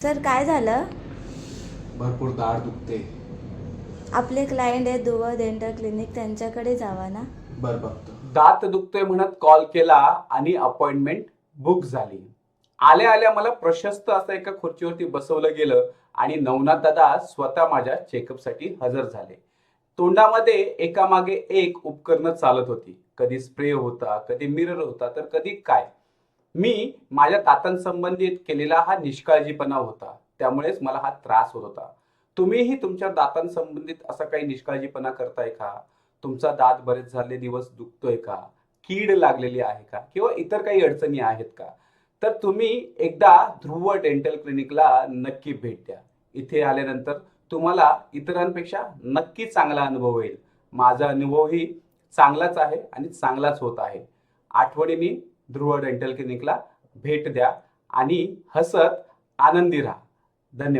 Sir काय झालं? भरपूर दाढ दुखते. आपले क्लायंट आहे दुवा डेंटल क्लिनिक, त्यांच्याकडे जावा ना. बरं बघतो. दात दुखतोय म्हणत कॉल केला आणि अपॉइंटमेंट बुक झाली. आल्या आल्या मला प्रशस्त असं एका खुर्चीवरती बसवलं गेलं आणि नवनाथ दादा स्वतः माझ्या चेकअपसाठी हजर झाले. तोंडामध्ये एकामागे एक उपकरणं चालत होती. कधी स्प्रे होता, कधी मिरर होता, तर कधी काय. मी माझ्या दातांसंबंधित केलेला हा निष्काळजीपणा होता, त्यामुळेच मला हा त्रास होत होता. तुम्हीही तुमच्या दातांसंबंधित असा काही निष्काळजीपणा करताय का? तुमचा दात बरेच झाले दिवस दुखतोय का? कीड लागलेली आहे का? किंवा इतर काही अडचणी आहेत का? तर तुम्ही एकदा ध्रुव डेंटल क्लिनिकला नक्की भेट द्या. इथे आल्यानंतर तुम्हाला इतरांपेक्षा नक्की चांगला अनुभव येईल. माझा अनुभवही चांगलाच आहे आणि चांगलाच होत आहे. आठवणीने ध्रुव डेंटल क्लिनिकला भेट द्या आणि हसत आनंदी राहा. धन्यवाद.